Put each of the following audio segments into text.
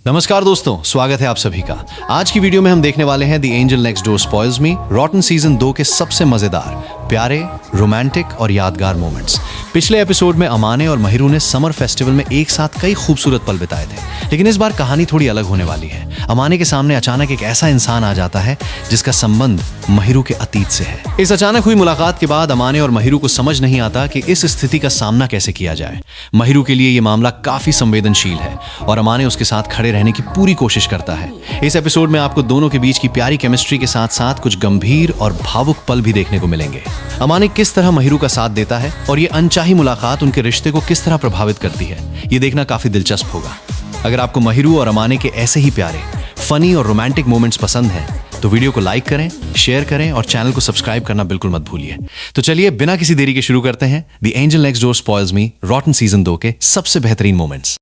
नमस्कार दोस्तों, स्वागत है आप सभी का। आज की वीडियो में हम देखने वाले हैं the angel next door spoils me रॉटन season 2 के सबसे मजेदार, प्यारे, रोमांटिक और यादगार मोमेंट्स। पिछले एपिसोड में अमाने और महिरू ने समर फेस्टिवल में एक साथ कई खूबसूरत पल बिताए थे, लेकिन इस बार कहानी थोड़ी अलग होने वाली है। अमाने के सामने अचानक एक ऐसा इंसान आ जाता है जिसका संबंध महिरू के अतीत से है। इस अचानक हुई मुलाकात के बाद अमाने और महिरू को समझ नहीं आता कि इस स्थिति का सामना कैसे किया जाए। महिरू के लिए ये मामला काफी संवेदनशील है और अमाने उसके साथ खड़े रहने की पूरी कोशिश करता है। इस एपिसोड में आपको दोनों के बीच की प्यारी केमिस्ट्री के साथ साथ कुछ गंभीर और भावुक पल भी देखने को मिलेंगे। अमाने किस तरह महिरू का साथ देता है और ये अनचाही मुलाकात उनके रिश्ते को किस तरह प्रभावित करती है, ये देखना काफी दिलचस्प होगा। अगर आपको महिरू और अमाने के ऐसे ही प्यारे, फनी और रोमांटिक मोमेंट्स पसंद हैं तो वीडियो को लाइक करें, शेयर करें और चैनल को सब्सक्राइब करना बिल्कुल मत भूलिए। तो चलिए बिना किसी देरी के शुरू करते हैं the angel next door spoils me रॉटन season 2 के सबसे बेहतरीन moments.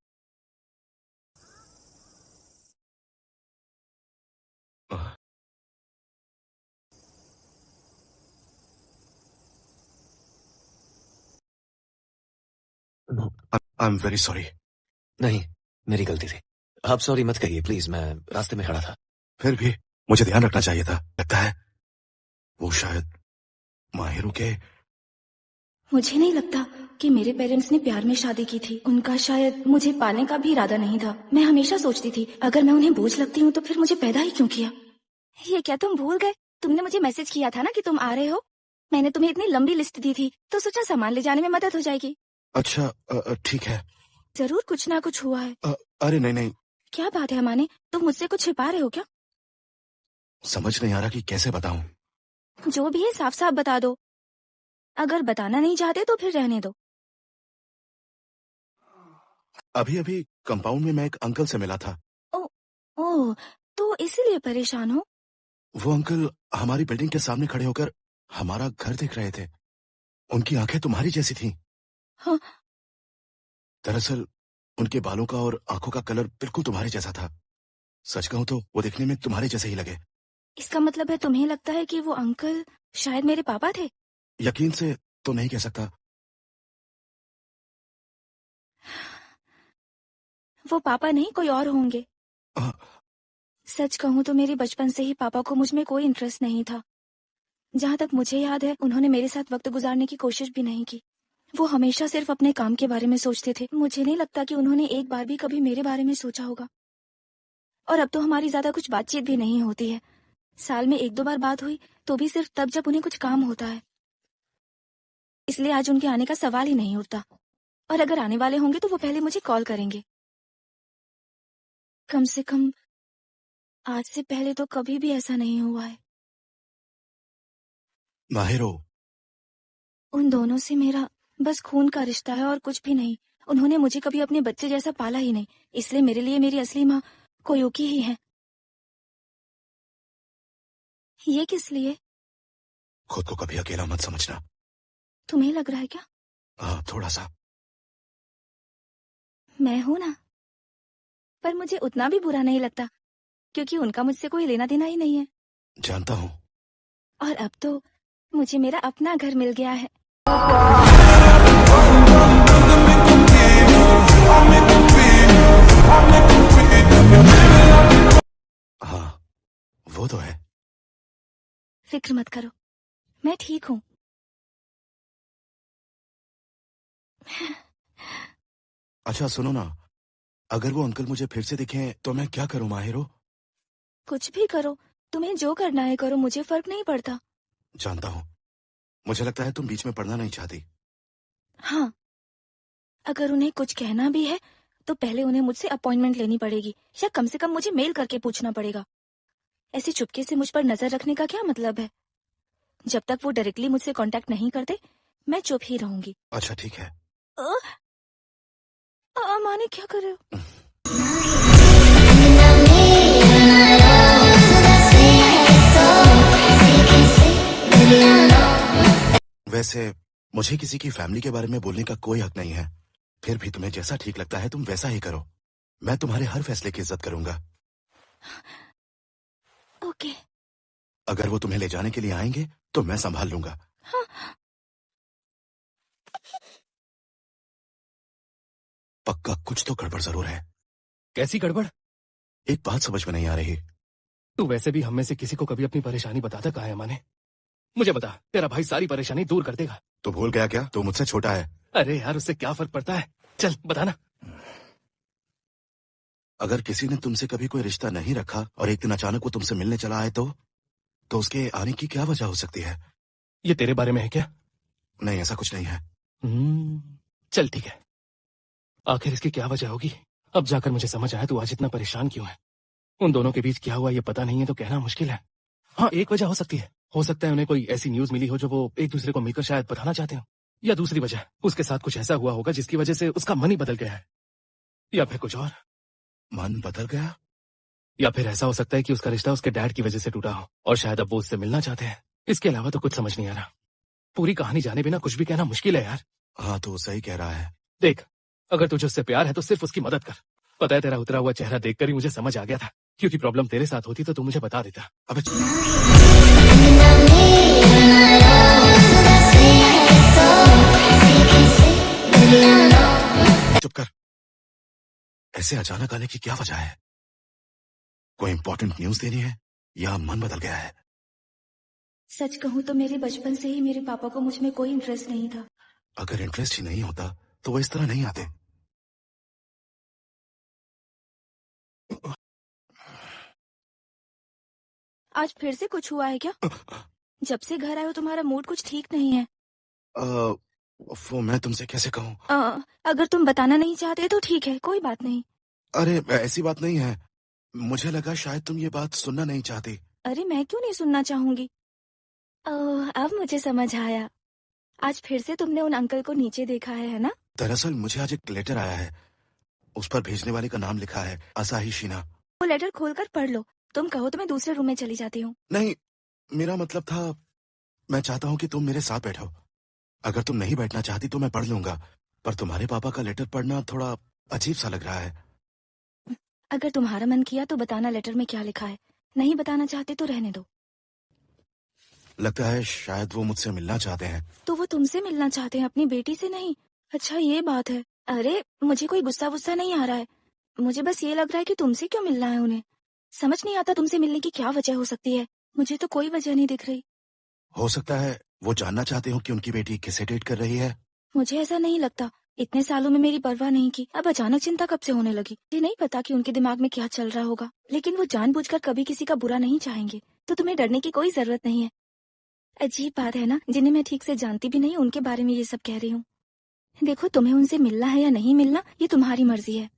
I am very sorry. नहीं, मेरी गलती थी। आप सॉरी मत कहिए प्लीज, मैं रास्ते में खड़ा था। फिर भी मुझे ध्यान रखना चाहिए था। लगता है वो शायद माहिरू के। मुझे नहीं लगता कि मेरे पेरेंट्स ने प्यार में शादी की थी। उनका शायद मुझे पाने का भी इरादा नहीं था। मैं हमेशा सोचती थी अगर मैं उन्हें बोझ लगती हूँ तो फिर मुझे पैदा ही क्यों किया। ये क्या तुम भूल गए? तुमने मुझे मैसेज किया था ना कि तुम आ रहे हो। मैंने तुम्हें इतनी लंबी लिस्ट दी थी तो सोचा सामान ले जाने में मदद हो जाएगी। अच्छा ठीक है। जरूर कुछ ना कुछ हुआ है। अरे नहीं नहीं, क्या बात है अमाने, तुम मुझसे कुछ छिपा रहे हो क्या? समझ नहीं आ रहा कि कैसे बताऊं। जो भी है साफ साफ बता दो। अगर बताना नहीं चाहते तो फिर रहने दो। अभी अभी कंपाउंड में मैं एक अंकल से मिला था। ओह, तो इसीलिए परेशान हो? वो अंकल हमारी बिल्डिंग के सामने खड़े होकर हमारा घर देख रहे थे। उनकी आंखें तुम्हारी जैसी थी। हाँ। दरअसल उनके बालों का और आंखों का कलर बिल्कुल तुम्हारे जैसा था। सच कहूं तो वो दिखने में तुम्हारे जैसे ही लगे। इसका मतलब है तुम्हें लगता है कि वो अंकल शायद मेरे पापा थे? यकीन से तो नहीं कह सकता। वो पापा नहीं कोई और होंगे। आ, सच कहूँ तो मेरे बचपन से ही पापा को मुझ में कोई इंटरेस्ट नहीं था। जहाँ तक मुझे याद है उन्होंने मेरे साथ वक्त गुजारने की कोशिश भी नहीं की। वो हमेशा सिर्फ अपने काम के बारे में सोचते थे। मुझे नहीं लगता कि उन्होंने एक बार भी कभी मेरे बारे में सोचा होगा। और अब तो हमारी ज्यादा कुछ बातचीत भी नहीं होती है। साल में 1-2 बार बात हुई तो भी सिर्फ तब जब उन्हें कुछ काम होता है। इसलिए आज उनके आने का सवाल ही नहीं उठता। और अगर आने वाले होंगे तो वो पहले मुझे कॉल करेंगे। कम से कम आज से पहले तो कभी भी ऐसा नहीं हुआ है। माहिरो, उन दोनों से मेरा बस खून का रिश्ता है और कुछ भी नहीं। उन्होंने मुझे कभी अपने बच्चे जैसा पाला ही नहीं, इसलिए मेरे लिए मेरी असली माँ कोयोकी ही है। ये किस लिए? खुद को कभी अकेला मत समझना। तुम्हें लग रहा है क्या? हाँ, थोड़ा सा। मैं हूं ना। पर मुझे उतना भी बुरा नहीं लगता क्योंकि उनका मुझसे कोई लेना देना ही नहीं है। जानता हूँ। और अब तो मुझे मेरा अपना घर मिल गया है। हाँ, वो तो है। फिक्र मत करो, मैं ठीक हूँ। अच्छा सुनो ना, अगर वो अंकल मुझे फिर से दिखें तो मैं क्या करूं माहिरो? कुछ भी करो, तुम्हें जो करना है करो, मुझे फर्क नहीं पड़ता। जानता हूँ। मुझे लगता है तुम बीच में पड़ना नहीं चाहती। हाँ, अगर उन्हें कुछ कहना भी है तो पहले उन्हें मुझसे अपॉइंटमेंट लेनी पड़ेगी या कम से कम मुझे मेल करके पूछना पड़ेगा। ऐसे चुपके से मुझ पर नजर रखने का क्या मतलब है? जब तक वो डायरेक्टली मुझसे कांटेक्ट नहीं करते मैं चुप ही रहूंगी। अच्छा ठीक है। माने क्या कर रहे हो? वैसे मुझे किसी की फैमिली के बारे में बोलने का कोई हक नहीं है। फिर भी तुम्हें जैसा ठीक लगता है तुम वैसा ही करो। मैं तुम्हारे हर फैसले की इज्जत करूंगा। ओके। अगर वो तुम्हें ले जाने के लिए आएंगे तो मैं संभाल लूंगा। हाँ। पक्का कुछ तो गड़बड़ जरूर है। कैसी गड़बड़? एक बात समझ में नहीं आ रही। तू वैसे भी हम में से किसी को कभी अपनी परेशानी बताता कहाँ है माने? मुझे बता, तेरा भाई सारी परेशानी दूर कर देगा। तो भूल गया क्या? तो मुझसे छोटा है। अरे यार, उससे क्या फर्क पड़ता है? चल बताना। अगर किसी ने तुमसे कभी कोई रिश्ता नहीं रखा और एक दिन अचानक वो तुमसे मिलने चला आए तो उसके आने की क्या वजह हो सकती है? ये तेरे बारे में है क्या? नहीं, ऐसा कुछ नहीं है। चल ठीक है। आखिर इसकी क्या वजह होगी? अब जाकर मुझे समझ आया तू आज इतना परेशान क्यों है। उन दोनों के बीच क्या हुआ ये पता नहीं है तो कहना मुश्किल है। हाँ, एक वजह हो सकती है। हो सकता है उन्हें कोई ऐसी न्यूज मिली हो जो वो एक दूसरे को मिलकर शायद बताना चाहते हो। या दूसरी वजह, उसके साथ कुछ ऐसा हुआ होगा जिसकी वजह से उसका मन ही बदल गया है। या फिर कुछ और। मन बदल गया? या फिर ऐसा हो सकता है कि उसका रिश्ता उसके डैड की वजह से टूटा हो और शायद अब वो उससे मिलना चाहते हैं। इसके अलावा तो कुछ समझ नहीं आ रहा। पूरी कहानी जाने बिना कुछ भी कहना मुश्किल है यार। हाँ, तो सही कह रहा है। देख, अगर तुझे उससे प्यार है तो सिर्फ उसकी मदद कर। पता है, तेरा उतरा हुआ चेहरा देखकर ही मुझे समझ आ गया था। क्योंकि प्रॉब्लम तेरे साथ होती तो तू मुझे बता देता। अबे चुप कर। ऐसे अचानक आने की क्या वजह है? कोई इंपॉर्टेंट न्यूज देनी है या मन बदल गया है? सच कहूँ तो मेरे बचपन से ही मेरे पापा को मुझ में कोई इंटरेस्ट नहीं था। अगर इंटरेस्ट ही नहीं होता तो वो इस तरह नहीं आते। आज फिर से कुछ हुआ है क्या? जब से घर आए हो तुम्हारा मूड कुछ ठीक नहीं है। वो मैं तुमसे कैसे कहूँ? अगर तुम बताना नहीं चाहते तो ठीक है, कोई बात नहीं। अरे ऐसी बात नहीं है। मुझे लगा शायद तुम ये बात सुनना नहीं चाहती। अरे मैं क्यों नहीं सुनना चाहूंगी। अब मुझे समझ आया। आज फिर से तुमने उन अंकल को नीचे देखा है ना? दरअसल मुझे आज एक लेटर आया है। उस पर भेजने वाले का नाम लिखा है असाही शीना। वो लेटर खोलकर पढ़ लो। तुम कहो तो मैं दूसरे रूम में चली जाती हूँ। नहीं, मेरा मतलब था, मैं चाहता हूँ कि तुम मेरे साथ बैठो। अगर तुम नहीं बैठना चाहती तो मैं पढ़ लूंगा, पर तुम्हारे पापा का लेटर पढ़ना थोड़ा अजीब सा लग रहा है। अगर तुम्हारा मन किया तो बताना लेटर में क्या लिखा है। नहीं बताना चाहते तो रहने दो। लगता है शायद वो मुझसे मिलना चाहते हैं। तो वो तुमसे मिलना चाहते हैं, अपनी बेटी से नहीं? अच्छा, ये बात है। अरे मुझे कोई गुस्सा वुस्सा नहीं आ रहा है। मुझे बस ये लग रहा है कि तुमसे क्यों मिलना है उन्हें। समझ नहीं आता तुमसे मिलने की क्या वजह हो सकती है। मुझे तो कोई वजह नहीं दिख रही। हो सकता है वो जानना चाहते हो कि उनकी बेटी किससे डेट कर रही है। मुझे ऐसा नहीं लगता। इतने सालों में मेरी परवाह नहीं की, अब अचानक चिंता कब से होने लगी। ये नहीं पता कि उनके दिमाग में क्या चल रहा होगा, लेकिन वो जानबूझकर कभी किसी का बुरा नहीं चाहेंगे। तो तुम्हें डरने की कोई जरूरत नहीं है। अजीब बात है ना, जिन्हें मैं ठीक से जानती भी नहीं उनके बारे में ये सब कह रही हूँ। देखो, तुम्हें उनसे मिलना है या नहीं मिलना ये तुम्हारी मर्जी है।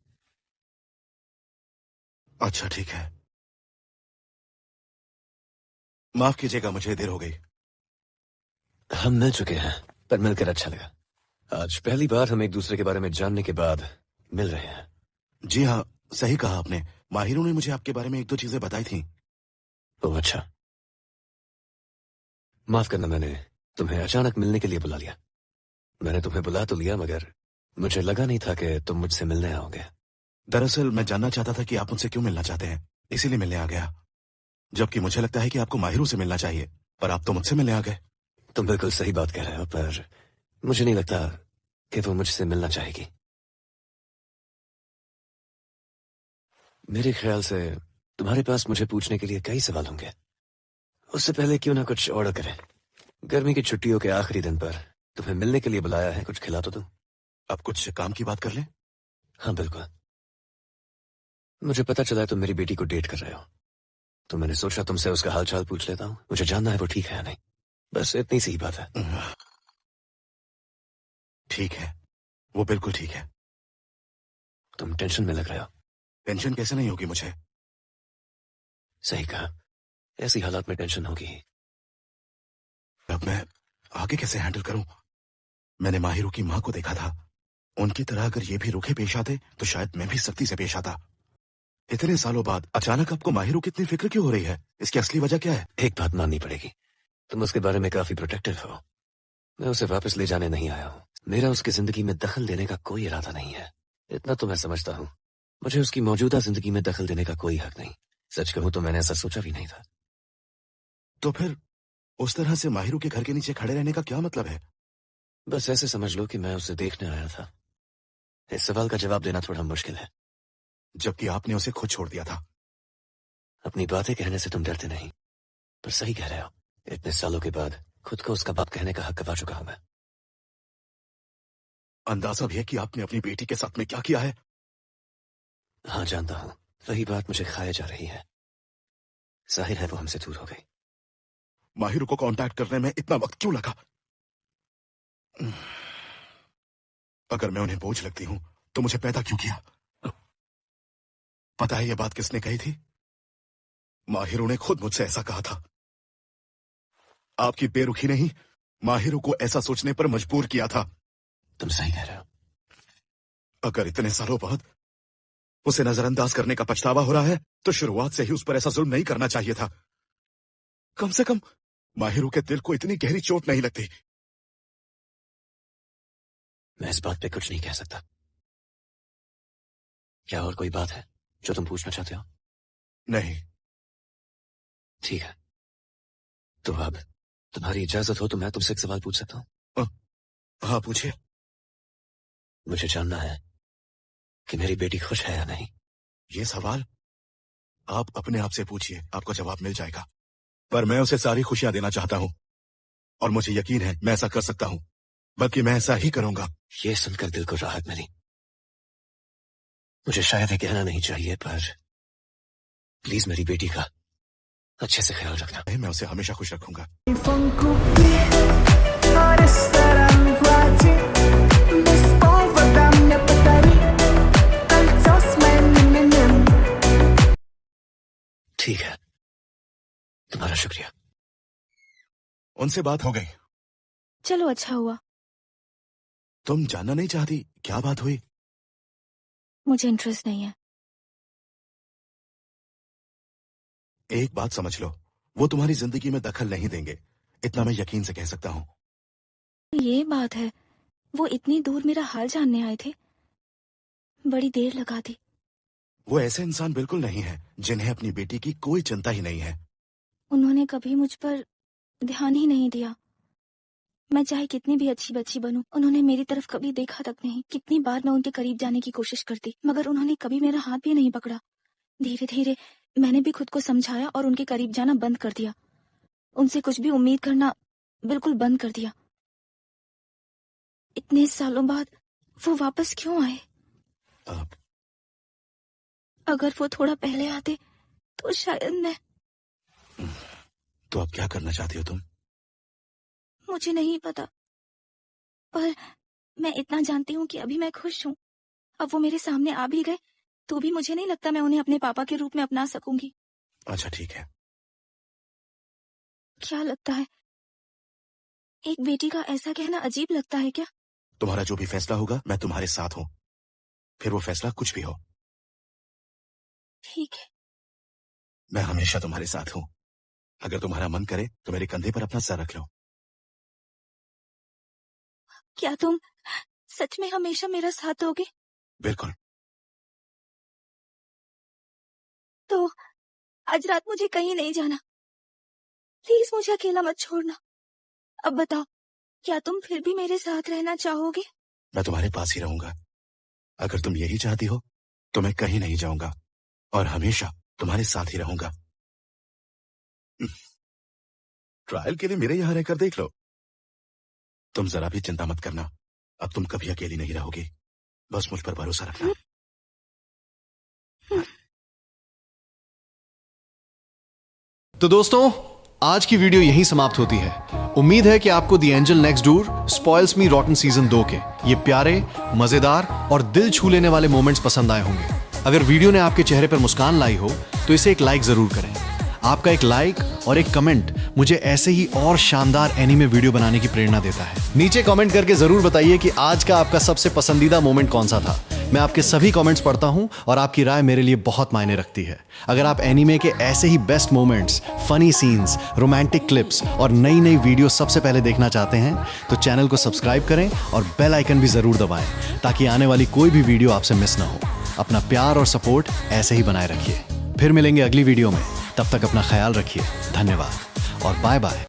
अच्छा ठीक है, माफ कीजिएगा, मुझे देर हो गई। हम मिल चुके हैं, पर मिलकर अच्छा लगा। आज पहली बार हम एक दूसरे के बारे में जानने के बाद मिल रहे हैं। जी हाँ, सही कहा आपने। माहिरों ने मुझे आपके बारे में एक दो चीजें बताई थी। ओह अच्छा, माफ करना, मैंने तुम्हें अचानक मिलने के लिए बुला लिया। मैंने तुम्हें बुला तो लिया, मगर मुझे लगा नहीं था कि तुम मुझसे मिलने आओगे। दरअसल मैं जानना चाहता था कि आप मुझसे क्यों मिलना चाहते हैं, इसीलिए मिलने आ गया। जबकि मुझे लगता है कि आपको माहिरों से मिलना चाहिए, पर आप तो मुझसे मिलने आ गए। तुम बिल्कुल सही बात कह रहे हो, पर मुझे नहीं लगता कि वो मुझसे मिलना चाहेगी। मेरे ख्याल से तुम्हारे पास मुझे पूछने के लिए कई सवाल होंगे। उससे पहले क्यों ना कुछ ऑर्डर करें। गर्मी की छुट्टियों के आखिरी दिन पर तुम्हें मिलने के लिए बुलाया है, कुछ खिला तो दूं। अब कुछ काम की बात कर लें? हाँ बिल्कुल। मुझे पता चला है तुम मेरी बेटी को डेट कर रहे हो, तो मैंने सोचा तुमसे उसका हालचाल पूछ लेता हूँ। मुझे जानना है वो ठीक है या नहीं, बस इतनी सी ही बात है। ठीक है, वो बिल्कुल ठीक है। तुम टेंशन में लग रहे हो। टेंशन कैसे नहीं होगी मुझे। सही कहा, ऐसी हालात में टेंशन होगी ही। अब मैं आगे कैसे हैंडल करूं? मैंने माहिरों की माँ को देखा था। उनकी तरह अगर ये भी रुखे पेश आते तो शायद मैं भी सख्ती से पेश आता। इतने सालों बाद अचानक आपको माहिरों की इतनी फिक्र क्यों हो रही है? इसकी असली वजह क्या है? एक बात माननी पड़ेगी, तुम उसके बारे में काफी प्रोटेक्टिव हो। मैं उसे वापस ले जाने नहीं आया हूँ। मेरा उसकी जिंदगी में दखल देने का कोई इरादा नहीं है, इतना तो मैं समझता हूँ। मुझे उसकी मौजूदा जिंदगी में दखल देने का कोई हक नहीं। सच कहूँ तो मैंने ऐसा सोचा भी नहीं था। तो फिर उस तरह से माहिरों के घर के नीचे खड़े रहने का क्या मतलब है? बस ऐसे समझ लो कि मैं उसे देखने आया था। इस सवाल का जवाब देना थोड़ा मुश्किल है। जबकि आपने उसे खुद छोड़ दिया था। अपनी बातें कहने से तुम डरते नहीं, पर सही कह रहे हो। इतने सालों के बाद खुद को उसका बाप कहने का हक गवा चुका हूं मैं। अंदाजा भी है कि आपने अपनी बेटी के साथ में क्या किया है। हाँ जानता हूं, वही बात मुझे खाए जा रही है। जाहिर है वो हमसे दूर हो गई। माहिर को कांटेक्ट करने में इतना वक्त क्यों लगा? अगर मैं उन्हें बोझ लगती हूं तो मुझे पैदा क्यों किया? पता है ये बात किसने कही थी? माहिरों ने खुद मुझसे ऐसा कहा था। आपकी बेरुखी ने ही माहिरों को ऐसा सोचने पर मजबूर किया था। तुम सही कह रहे हो। अगर इतने सालों बाद उसे नजरअंदाज करने का पछतावा हो रहा है तो शुरुआत से ही उस पर ऐसा जुल्म नहीं करना चाहिए था। कम से कम माहिरों के दिल को इतनी गहरी चोट नहीं लगती। मैं इस बात पे कुछ नहीं कह सकता। क्या और कोई बात है जो तुम पूछना चाहते हो? नहीं। ठीक है, तो अब तुम्हारी इजाजत हो तो मैं तुमसे एक सवाल पूछ सकता हूं? हाँ पूछिए। मुझे जानना है कि मेरी बेटी खुश है या नहीं। ये सवाल आप अपने आप से पूछिए, आपको जवाब मिल जाएगा। पर मैं उसे सारी खुशियां देना चाहता हूं और मुझे यकीन है मैं ऐसा कर सकता हूं, बल्कि मैं ऐसा ही करूंगा। ये सुनकर दिल को राहत मिली। मुझे शायद ये कहना नहीं चाहिए, पर प्लीज मेरी बेटी का अच्छे से ख्याल रखना। मैं उसे हमेशा खुश रखूंगा। ठीक है, तुम्हारा शुक्रिया। उनसे बात हो गई। चलो अच्छा हुआ। तुम जानना नहीं चाहती क्या बात हुई? मुझे इंटरेस्ट नहीं है। एक बात समझ लो, वो तुम्हारी जिंदगी में दखल नहीं देंगे, इतना मैं यकीन से कह सकता हूं। ये बात है, वो इतनी दूर मेरा हाल जानने आए थे। बड़ी देर लगा दी। वो ऐसे इंसान बिल्कुल नहीं है जिन्हें अपनी बेटी की कोई चिंता ही नहीं है। उन्होंने कभी मुझ पर ध्यान ही नहीं दिया। मैं चाहे कितनी भी अच्छी बच्ची बनूं, उन्होंने मेरी तरफ कभी देखा तक नहीं। कितनी बार मैं उनके करीब जाने की कोशिश करती, मगर उन्होंने कभी मेरा हाथ भी नहीं पकड़ा। धीरे धीरे मैंने भी खुद को समझाया और उनके करीब जाना बंद कर दिया। उनसे कुछ भी उम्मीद करना बिल्कुल बंद कर दिया। इतने सालों बाद वो वापस क्यों आए? अगर वो थोड़ा पहले आते तो शायद मैं। तो अब क्या करना चाहती हो तुम? मुझे नहीं पता, पर मैं इतना जानती हूँ कि अभी मैं खुश हूँ। अब वो मेरे सामने आ भी गए तो भी मुझे नहीं लगता मैं उन्हें अपने पापा के रूप में अपना सकूंगी। अच्छा ठीक है। क्या लगता है, एक बेटी का ऐसा कहना अजीब लगता है क्या? तुम्हारा जो भी फैसला होगा मैं तुम्हारे साथ हूं, फिर वो फैसला कुछ भी हो। ठीक है। मैं हमेशा तुम्हारे साथ हूं। अगर तुम्हारा मन करे तो मेरे कंधे पर अपना सर रख लो। क्या तुम सच में हमेशा मेरा साथ दोगे? बिल्कुल। तो आज रात मुझे कहीं नहीं जाना। प्लीज मुझे अकेला मत छोड़ना। अब बताओ, क्या तुम फिर भी मेरे साथ रहना चाहोगे? मैं तुम्हारे पास ही रहूंगा। अगर तुम यही चाहती हो तो मैं कहीं नहीं जाऊंगा और हमेशा तुम्हारे साथ ही रहूंगा। ट्रायल के लिए मेरे यहां रहकर देख लो। तुम जरा भी चिंता मत करना, अब तुम कभी अकेली नहीं रहोगी। बस मुझ पर भरोसा रखना। तो दोस्तों, आज की वीडियो यहीं समाप्त होती है। उम्मीद है कि आपको the angel next door spoils me रॉटन season 2 के ये प्यारे, मजेदार और दिल छू लेने वाले मोमेंट्स पसंद आए होंगे। अगर वीडियो ने आपके चेहरे पर मुस्कान लाई हो तो इसे एक लाइक जरूर करें। आपका एक लाइक और एक कमेंट मुझे ऐसे ही और शानदार एनीमे वीडियो बनाने की प्रेरणा देता है। नीचे कमेंट करके जरूर बताइए कि आज का आपका सबसे पसंदीदा मोमेंट कौन सा था। मैं आपके सभी कमेंट्स पढ़ता हूं और आपकी राय मेरे लिए बहुत मायने रखती है। अगर आप एनीमे के ऐसे ही best moments, funny scenes, romantic clips और नई नई वीडियो सबसे पहले देखना चाहते हैं तो चैनल को सब्सक्राइब करें और बेल आइकन भी जरूर दबाएं ताकि आने वाली कोई भी वीडियो आपसे मिस ना हो। अपना प्यार और सपोर्ट ऐसे ही बनाए रखिए। फिर मिलेंगे अगली वीडियो में। तब तक अपना ख्याल रखिए। धन्यवाद और बाय बाय।